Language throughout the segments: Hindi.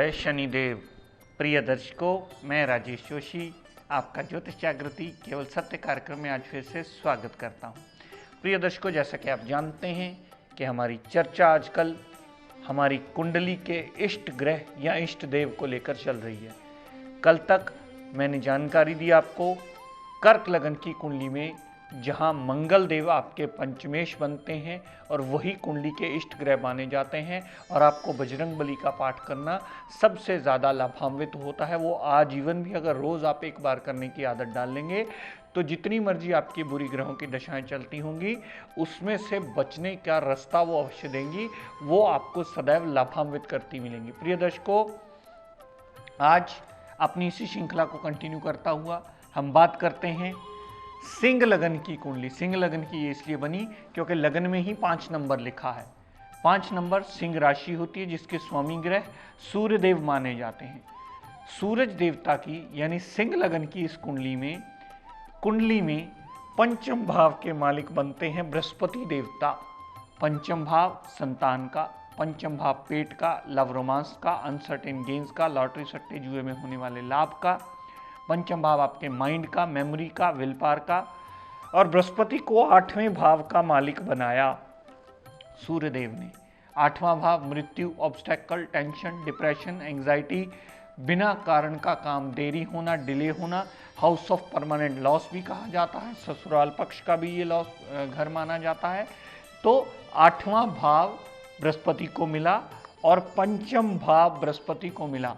जय शनिदेव। प्रिय दर्शकों, मैं राजेश जोशी आपका ज्योतिष जागृति केवल सत्य कार्यक्रम में आज फिर से स्वागत करता हूं। प्रिय दर्शकों, जैसा कि आप जानते हैं कि हमारी चर्चा आजकल हमारी कुंडली के इष्ट ग्रह या इष्ट देव को लेकर चल रही है। कल तक मैंने जानकारी दी आपको कर्क लगन की कुंडली में जहां मंगल देव आपके पंचमेश बनते हैं और वही कुंडली के इष्ट ग्रह माने जाते हैं और आपको बजरंग बली का पाठ करना सबसे ज़्यादा लाभान्वित होता है। वो आजीवन भी अगर रोज़ आप एक बार करने की आदत डाल लेंगे तो जितनी मर्जी आपकी बुरी ग्रहों की दशाएं चलती होंगी उसमें से बचने का रास्ता वो अवश्य देंगी, वो आपको सदैव लाभान्वित करती मिलेंगी। प्रिय दर्शकों, आज अपनी इसी श्रृंखला को कंटिन्यू करता हुआ हम बात करते हैं सिंह लगन की कुंडली। सिंह लगन की ये इसलिए बनी क्योंकि लगन में ही 5 नंबर लिखा है। 5 नंबर सिंह राशि होती है जिसके स्वामी ग्रह सूर्य देव माने जाते हैं। सूरज देवता की यानी सिंह लगन की इस कुंडली में पंचम भाव के मालिक बनते हैं बृहस्पति देवता। पंचम भाव संतान का, पंचम भाव पेट का, लव रोमांस का, अनसर्टेन गेन्स का, लॉटरी सट्टे जुए में होने वाले लाभ का, पंचम भाव आपके माइंड का, मेमोरी का, विल पावर का। और बृहस्पति को 8वें भाव का मालिक बनाया सूर्यदेव ने। 8वां भाव मृत्यु, ऑब्स्टेकल, टेंशन, डिप्रेशन, एंजाइटी, बिना कारण का काम देरी होना, डिले होना, हाउस ऑफ परमानेंट लॉस भी कहा जाता है। ससुराल पक्ष का भी ये लॉस घर माना जाता है। तो 8वां भाव बृहस्पति को मिला और पंचम भाव बृहस्पति को मिला।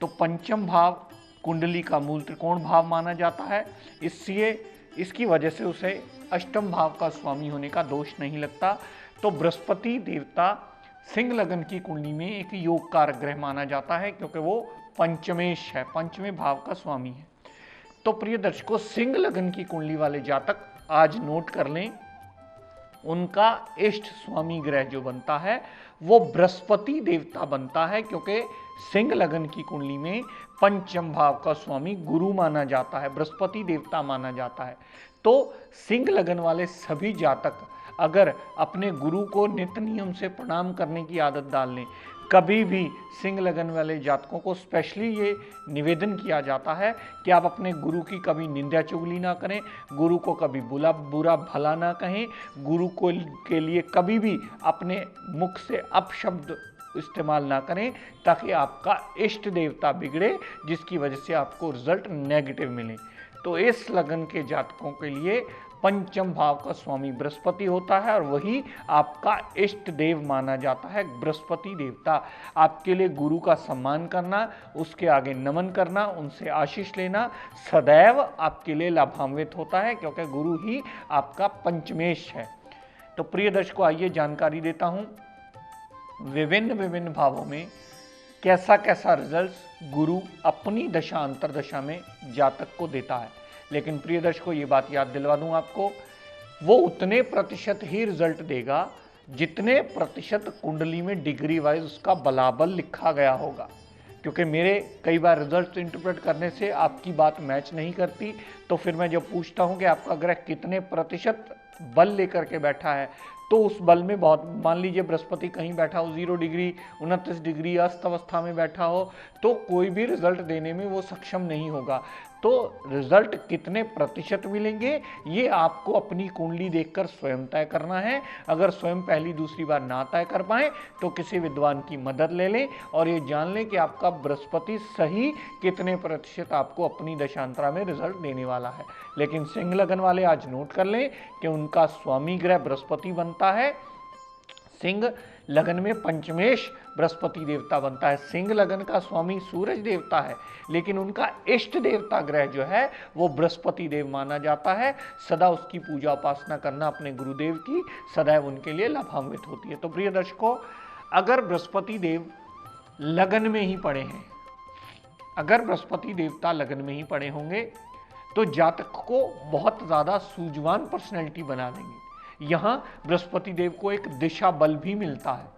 तो पंचम भाव कुंडली का मूल त्रिकोण भाव माना जाता है, इसलिए इसकी वजह से उसे अष्टम भाव का स्वामी होने का दोष नहीं लगता। तो बृहस्पति देवता सिंह लगन की कुंडली में एक योग कारक ग्रह माना जाता है क्योंकि वो पंचमेश है, पंचमें भाव का स्वामी है। तो प्रिय दर्शकों, सिंह लगन की कुंडली वाले जातक आज नोट कर लें, उनका इष्ट स्वामी ग्रह जो बनता है वो बृहस्पति देवता बनता है क्योंकि सिंह लगन की कुंडली में पंचम भाव का स्वामी गुरु माना जाता है, बृहस्पति देवता माना जाता है। तो सिंह लगन वाले सभी जातक अगर अपने गुरु को नित्य नियम से प्रणाम करने की आदत डाल लें, कभी भी सिंह लगन वाले जातकों को स्पेशली ये निवेदन किया जाता है कि आप अपने गुरु की कभी निंदा चुगली ना करें, गुरु को कभी बुरा भला ना कहें, गुरु को के लिए कभी भी अपने मुख से अपशब्द इस्तेमाल ना करें ताकि आपका इष्ट देवता बिगड़े, जिसकी वजह से आपको रिजल्ट नेगेटिव मिले। तो इस लगन के जातकों के लिए पंचम भाव का स्वामी बृहस्पति होता है और वही आपका इष्ट देव माना जाता है, बृहस्पति देवता। आपके लिए गुरु का सम्मान करना, उसके आगे नमन करना, उनसे आशीष लेना सदैव आपके लिए लाभान्वित होता है क्योंकि गुरु ही आपका पंचमेश है। तो प्रिय दर्शकों, आइए जानकारी देता हूं विभिन्न भावों में कैसा कैसा रिजल्ट गुरु अपनी दशा अंतरदशा में जातक को देता है। लेकिन प्रिय दर्शकों, ये बात याद दिलवा दूं आपको, वो उतने प्रतिशत ही रिजल्ट देगा जितने प्रतिशत कुंडली में डिग्री वाइज उसका बलाबल लिखा गया होगा। क्योंकि मेरे कई बार रिजल्ट इंटरप्रेट करने से आपकी बात मैच नहीं करती, तो फिर मैं जब पूछता हूं कि आपका ग्रह कितने प्रतिशत बल लेकर के बैठा है, तो उस बल में बहुत, मान लीजिए बृहस्पति कहीं बैठा हो 0 डिग्री, 29 डिग्री अस्त अवस्था में बैठा हो, तो कोई भी रिजल्ट देने में वो सक्षम नहीं होगा। तो रिजल्ट कितने प्रतिशत मिलेंगे ये आपको अपनी कुंडली देखकर स्वयं तय करना है। अगर स्वयं पहली दूसरी बार ना तय कर पाए तो किसी विद्वान की मदद ले लें और ये जान लें कि आपका बृहस्पति सही कितने प्रतिशत आपको अपनी दशांतरा में रिजल्ट देने वाला है। लेकिन सिंह लगन वाले आज नोट कर लें कि उनका स्वामी ग्रह बृहस्पति बनता है। सिंह लगन में पंचमेश बृहस्पति देवता बनता है। सिंह लगन का स्वामी सूरज देवता है, लेकिन उनका इष्ट देवता ग्रह जो है वो बृहस्पति देव माना जाता है। सदा उसकी पूजा उपासना करना अपने गुरुदेव की सदैव उनके लिए लाभान्वित होती है। तो प्रिय दर्शकों, अगर बृहस्पति देव लगन में ही पड़े हैं, अगर बृहस्पति देवता लगन में ही पड़े होंगे तो जातक को बहुत ज्यादा सूझवान पर्सनैलिटी बना देंगे। यहां बृहस्पति देव को एक दिशा बल भी मिलता है।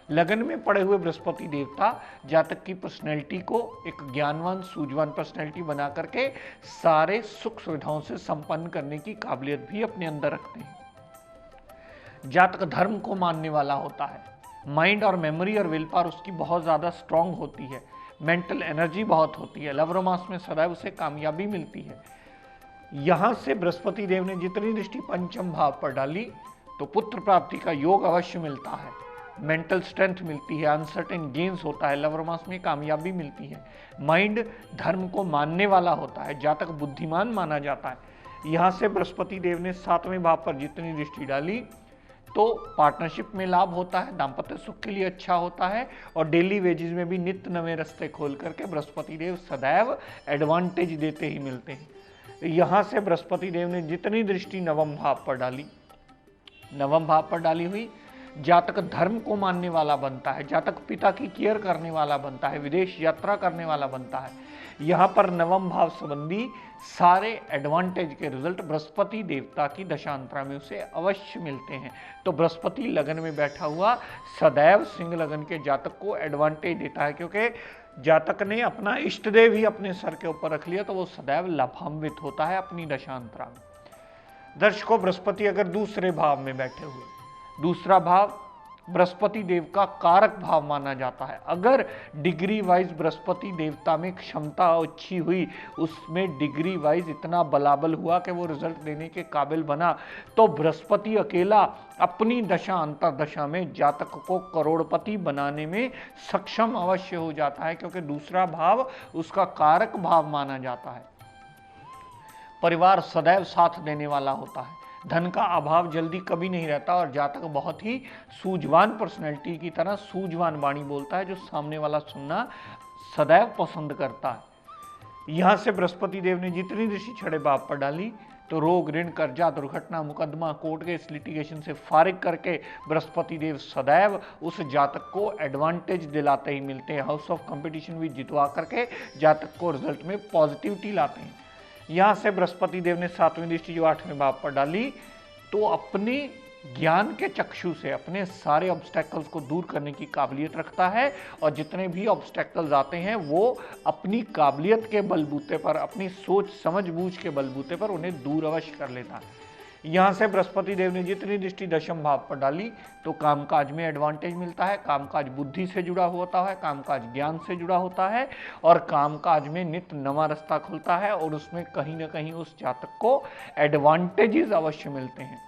लगन में पड़े हुए बृहस्पति देवता जातक की पर्सनैलिटी को एक ज्ञानवान सूझवान पर्सनैलिटी बना करके सारे सुख सुविधाओं से संपन्न करने की काबिलियत भी अपने अंदर रखते हैं। जातक धर्म को मानने वाला होता है, माइंड और मेमोरी और विल पावर उसकी बहुत ज़्यादा स्ट्रांग होती है, मेंटल एनर्जी बहुत होती है, लव रोमांस में सदैव उसे कामयाबी मिलती है। यहां से बृहस्पति देव ने जितनी दृष्टि पंचम भाव पर डाली तो पुत्र प्राप्ति का योग अवश्य मिलता है, मेंटल स्ट्रेंथ मिलती है, अनसर्टेन गेन्स होता है, लव रोमांस में कामयाबी मिलती है, माइंड धर्म को मानने वाला होता है, जातक बुद्धिमान माना जाता है। यहां से बृहस्पति देव ने 7वें भाव पर जितनी दृष्टि डाली तो पार्टनरशिप में लाभ होता है, दाम्पत्य सुख के लिए अच्छा होता है और डेली वेजेस में भी नित्य नवे रास्ते खोल करके बृहस्पति देव सदैव एडवांटेज देते ही मिलते हैं। यहां से बृहस्पति देव ने जितनी दृष्टि नवम भाव पर डाली हुई, जातक धर्म को मानने वाला बनता है, जातक पिता की केयर करने वाला बनता है, विदेश यात्रा करने वाला बनता है। यहाँ पर नवम भाव संबंधी सारे एडवांटेज के रिजल्ट बृहस्पति देवता की दशांतरा में उसे अवश्य मिलते हैं। तो बृहस्पति लगन में बैठा हुआ सदैव सिंह लगन के जातक को एडवांटेज देता है, क्योंकि जातक ने अपना इष्ट देव ही अपने सर के ऊपर रख लिया तो वो सदैव लाभान्वित होता है अपनी दशांतरा में। दर्शकों, बृहस्पति अगर दूसरे भाव में बैठे हुए, दूसरा भाव बृहस्पति देव का कारक भाव माना जाता है। अगर डिग्री वाइज बृहस्पति देवता में क्षमता अच्छी हुई, उसमें डिग्री वाइज इतना बलाबल हुआ कि वो रिजल्ट देने के काबिल बना, तो बृहस्पति अकेला अपनी दशा अंतर्दशा में जातक को करोड़पति बनाने में सक्षम अवश्य हो जाता है, क्योंकि दूसरा भाव उसका कारक भाव माना जाता है। परिवार सदैव साथ देने वाला होता है, धन का अभाव जल्दी कभी नहीं रहता और जातक बहुत ही सूझवान पर्सनैलिटी की तरह सूझवान वाणी बोलता है, जो सामने वाला सुनना सदैव पसंद करता है। यहां से बृहस्पति देव ने जितनी दृष्टि छठे भाव पर डाली तो रोग, ऋण, कर्जा, दुर्घटना, मुकदमा, कोर्ट केस, लिटिगेशन से फारिग करके बृहस्पति देव सदैव उस जातक को एडवांटेज दिलाते ही मिलते हैं। हाउस ऑफ कंपटीशन भी जितवा करके जातक को रिजल्ट में पॉजिटिविटी लाते हैं। यहां से बृहस्पति देव ने 7वीं दृष्टि जो 8वें भाव पर डाली तो अपने ज्ञान के चक्षु से अपने सारे ऑब्स्टेकल्स को दूर करने की काबिलियत रखता है और जितने भी ऑब्स्टेकल्स आते हैं वो अपनी काबिलियत के बलबूते पर, अपनी सोच समझबूझ के बलबूते पर उन्हें दूर अवश्य कर लेता है। यहां से बृहस्पति देव ने जितनी दृष्टि दशम भाव पर डाली तो कामकाज में एडवांटेज मिलता है, कामकाज बुद्धि से जुड़ा होता है, कामकाज ज्ञान से जुड़ा होता है और कामकाज में नित्य नवा रास्ता खुलता है और उसमें कहीं ना कहीं उस जातक को एडवांटेजेस अवश्य मिलते हैं।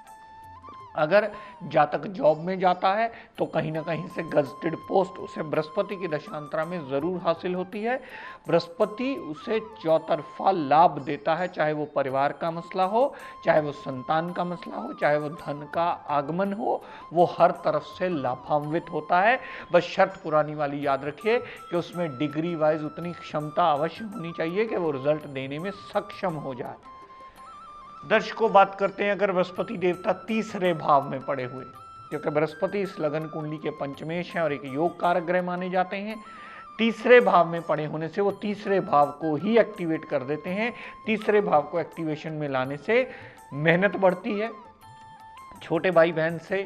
अगर जातक जॉब में जाता है तो कहीं ना कहीं से गजेटेड पोस्ट उसे बृहस्पति की दशांतरा में जरूर हासिल होती है। बृहस्पति उसे चौतरफा लाभ देता है, चाहे वो परिवार का मसला हो, चाहे वो संतान का मसला हो, चाहे वो धन का आगमन हो, वो हर तरफ से लाभान्वित होता है। बस शर्त पुरानी वाली याद रखिए कि उसमें डिग्री वाइज उतनी क्षमता अवश्य होनी चाहिए कि वो रिजल्ट देने में सक्षम हो जाए। दर्शकों, बात करते हैं अगर बृहस्पति देवता तीसरे भाव में पड़े हुए, क्योंकि बृहस्पति इस लगन कुंडली के पंचमेश हैं और एक योग कारक ग्रह माने जाते हैं। तीसरे भाव में पड़े होने से वो तीसरे भाव को ही एक्टिवेट कर देते हैं। तीसरे भाव को एक्टिवेशन में लाने से मेहनत बढ़ती है, छोटे भाई बहन से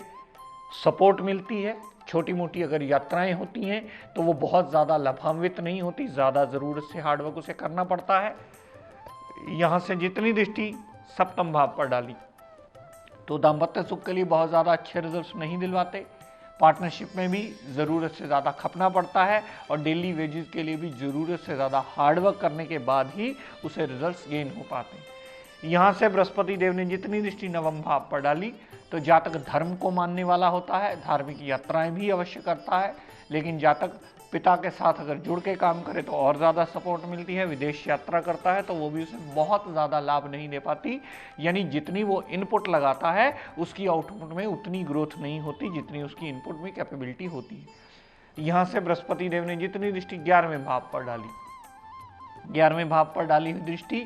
सपोर्ट मिलती है, छोटी मोटी अगर यात्राएं होती हैं तो वो बहुत ज़्यादा लाभान्वित नहीं होती, ज़्यादा ज़रूरत से हार्डवर्क उसे करना पड़ता है। यहाँ से जितनी दृष्टि सप्तम भाव पर डाली तो दाम्पत्य सुख के लिए बहुत ज़्यादा अच्छे रिजल्ट्स नहीं दिलवाते, पार्टनरशिप में भी ज़रूरत से ज़्यादा खपना पड़ता है और डेली वेजेस के लिए भी ज़रूरत से ज़्यादा हार्डवर्क करने के बाद ही उसे रिजल्ट्स गेन हो पाते हैं। यहाँ से बृहस्पति देव ने जितनी दृष्टि नवम भाव पर डाली तो जातक धर्म को मानने वाला होता है, धार्मिक यात्राएं भी अवश्य करता है, लेकिन जातक पिता के साथ अगर जुड़ के काम करे तो और ज़्यादा सपोर्ट मिलती है। विदेश यात्रा करता है तो वो भी उसे बहुत ज़्यादा लाभ नहीं दे पाती, यानी जितनी वो इनपुट लगाता है उसकी आउटपुट में उतनी ग्रोथ नहीं होती जितनी उसकी इनपुट में कैपेबिलिटी होती है। यहाँ से बृहस्पति देव ने जितनी दृष्टि 11वें भाव पर डाली, 11वें भाव पर डाली हुई दृष्टि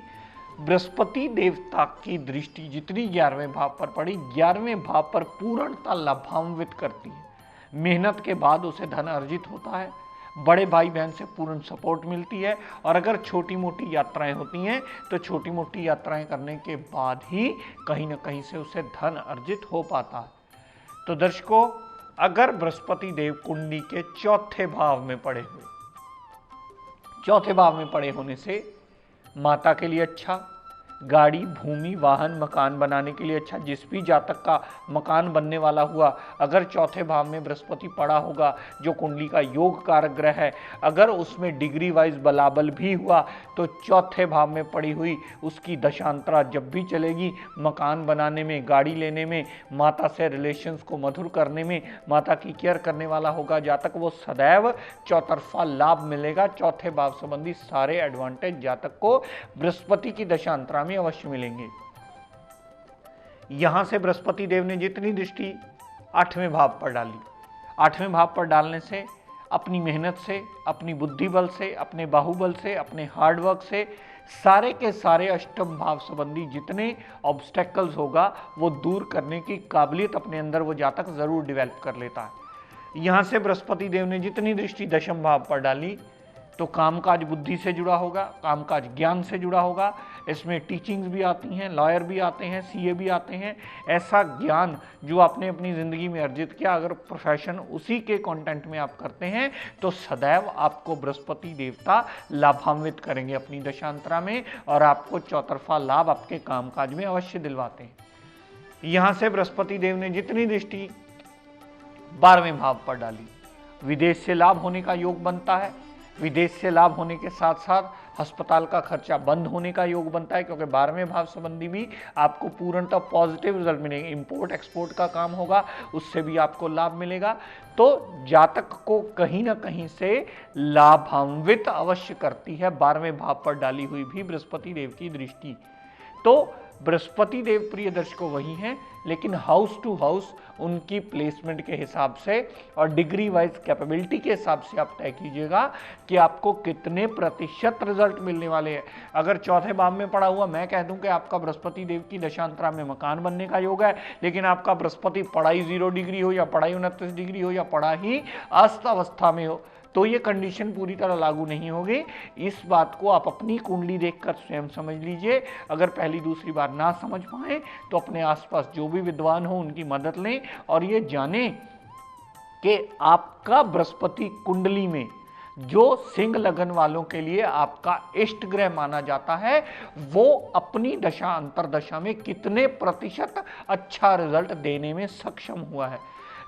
बृहस्पति देवता की दृष्टि जितनी 11वें भाव पर पड़ी, 11वें भाव पर पूर्णता लाभान्वित करती है। मेहनत के बाद उसे धन अर्जित होता है, बड़े भाई बहन से पूर्ण सपोर्ट मिलती है और अगर छोटी मोटी यात्राएं होती हैं तो छोटी मोटी यात्राएं करने के बाद ही कहीं ना कहीं से उसे धन अर्जित हो पाता है। तो दर्शकों, अगर बृहस्पति देव कुंडली के चौथे भाव में पड़े हुए, चौथे भाव में पड़े होने से माता के लिए अच्छा, गाड़ी, भूमि, वाहन, मकान बनाने के लिए अच्छा। जिस भी जातक का मकान बनने वाला हुआ, अगर चौथे भाव में बृहस्पति पड़ा होगा जो कुंडली का योग कारक ग्रह है, अगर उसमें डिग्री वाइज बलाबल भी हुआ तो चौथे भाव में पड़ी हुई उसकी दशांतरा जब भी चलेगी, मकान बनाने में, गाड़ी लेने में, माता से रिलेशंस को मधुर करने में, माता की केयर करने वाला होगा जातक, वो सदैव चौतरफा लाभ मिलेगा। चौथे भाव संबंधी सारे एडवांटेज जातक को बृहस्पति की दशांतरा में अवश्य मिलेंगे। यहां से बृहस्पति देव ने जितनी दृष्टि 8वें भाव पर डाली, 8वें भाव पर डालने से अपनी मेहनत से, अपनी बुद्धि बल से, अपने बाहुबल से, अपने हार्डवर्क से सारे के सारे अष्टम भाव संबंधी जितने ऑब्स्टेकल्स होगा वो दूर करने की काबिलियत अपने अंदर वो जातक जरूर डेवलप कर लेता है। यहां से बृहस्पति देव ने जितनी दृष्टि दशम भाव पर डाली तो कामकाज बुद्धि से जुड़ा होगा, कामकाज ज्ञान से जुड़ा होगा। इसमें टीचिंग्स भी आती हैं, लॉयर भी आते हैं, सीए भी आते हैं। ऐसा ज्ञान जो आपने अपनी ज़िंदगी में अर्जित किया, अगर प्रोफेशन उसी के कंटेंट में आप करते हैं तो सदैव आपको बृहस्पति देवता लाभान्वित करेंगे अपनी दशांतरा में और आपको चौतरफा लाभ आपके कामकाज में अवश्य दिलवाते हैं। यहाँ से बृहस्पति देव ने जितनी दृष्टि 12वें भाव पर डाली, विदेश से लाभ होने का योग बनता है। विदेश से लाभ होने के साथ साथ अस्पताल का खर्चा बंद होने का योग बनता है, क्योंकि 12वें भाव संबंधी भी आपको पूर्णतः पॉजिटिव रिजल्ट मिलेंगे। इंपोर्ट एक्सपोर्ट का काम होगा, उससे भी आपको लाभ मिलेगा। तो जातक को कहीं ना कहीं से लाभान्वित अवश्य करती है 12वें भाव पर डाली हुई भी बृहस्पति देव की दृष्टि। तो बृहस्पति देव प्रिय दर्शकों वही हैं, लेकिन हाउस टू हाउस उनकी प्लेसमेंट के हिसाब से और डिग्री वाइज कैपेबिलिटी के हिसाब से आप तय कीजिएगा कि आपको कितने प्रतिशत रिजल्ट मिलने वाले हैं। अगर चौथे भाव में पड़ा हुआ मैं कह दूं कि आपका बृहस्पति देव की दशांतरा में मकान बनने का योग है, लेकिन आपका बृहस्पति पड़ा ही 0 डिग्री हो या पड़ा ही 29 डिग्री हो या पड़ा ही अस्त अवस्था में हो, तो ये कंडीशन पूरी तरह लागू नहीं होगी। इस बात को आप अपनी कुंडली देखकर स्वयं समझ लीजिए। अगर पहली दूसरी बार ना समझ पाए तो अपने आसपास जो भी विद्वान हो उनकी मदद लें और ये जानें कि आपका बृहस्पति कुंडली में जो सिंह लगन वालों के लिए आपका इष्ट ग्रह माना जाता है, वो अपनी दशा अंतरदशा में कितने प्रतिशत अच्छा रिजल्ट देने में सक्षम हुआ है।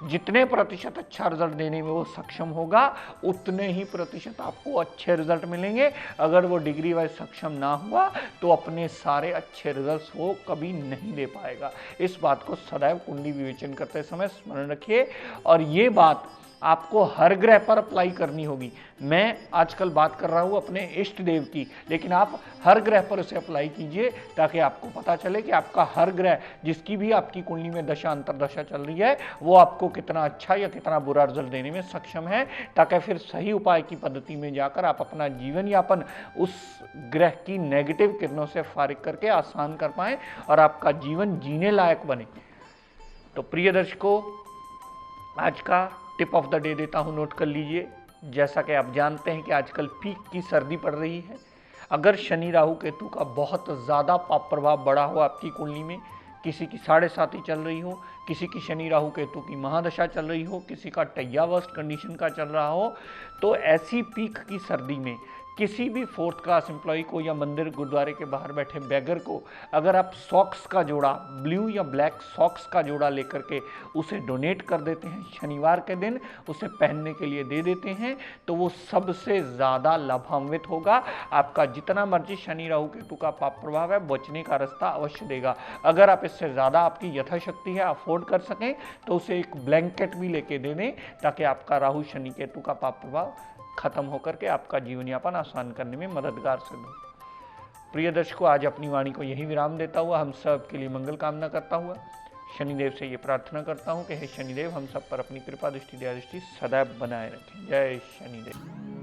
जितने प्रतिशत अच्छा रिजल्ट देने में वो सक्षम होगा, उतने ही प्रतिशत आपको अच्छे रिजल्ट मिलेंगे। अगर वो डिग्री वाइज सक्षम ना हुआ तो अपने सारे अच्छे रिजल्ट्स वो कभी नहीं दे पाएगा। इस बात को सदैव कुंडली विवेचन करते समय स्मरण रखिए और ये बात आपको हर ग्रह पर अप्लाई करनी होगी। मैं आजकल बात कर रहा हूँ अपने इष्ट देव की, लेकिन आप हर ग्रह पर उसे अप्लाई कीजिए ताकि आपको पता चले कि आपका हर ग्रह जिसकी भी आपकी कुंडली में दशा अंतरदशा चल रही है वो आपको कितना अच्छा या कितना बुरा रिजल्ट देने में सक्षम है, ताकि फिर सही उपाय की पद्धति में जाकर आप अपना जीवन यापन उस ग्रह की नेगेटिव किरणों से फारिग करके आसान कर पाएं और आपका जीवन जीने लायक बने। तो प्रिय दर्शकों, आज का टिप ऑफ द डे देता हूं, नोट कर लीजिए। जैसा कि आप जानते हैं कि आजकल पीक की सर्दी पड़ रही है। अगर शनि राहु केतु का बहुत ज़्यादा पाप प्रभाव बढ़ा हो आपकी कुंडली में, किसी की 7.5 चल रही हो, किसी की शनि राहु केतु की महादशा चल रही हो, किसी का टैया वर्स्ट कंडीशन का चल रहा हो, तो ऐसी पीक की सर्दी में किसी भी 4th क्लास एम्प्लॉय को या मंदिर गुरुद्वारे के बाहर बैठे बैगर को अगर आप सॉक्स का जोड़ा, ब्लू या ब्लैक सॉक्स का जोड़ा लेकर के उसे डोनेट कर देते हैं, शनिवार के दिन उसे पहनने के लिए दे देते हैं, तो वो सबसे ज़्यादा लाभान्वित होगा। आपका जितना मर्जी शनि राहु केतु का पाप प्रभाव है, बचने का रास्ता अवश्य देगा। अगर आप इससे ज़्यादा आपकी यथाशक्ति है अफोर्ड कर सकें तो उसे एक ब्लैंकेट भी लेके दे दें ताकि आपका राहु शनि केतु का पाप प्रभाव खत्म होकर के आपका जीवन यापन आसान करने में मददगार सिद्ध हो। प्रिय दर्शकों, आज अपनी वाणी को यही विराम देता हुआ हम सब के लिए मंगल कामना करता हुआ शनिदेव से ये प्रार्थना करता हूँ कि हे शनिदेव हम सब पर अपनी कृपा दृष्टि दया दृष्टि सदैव बनाए रखें। जय शनिदेव।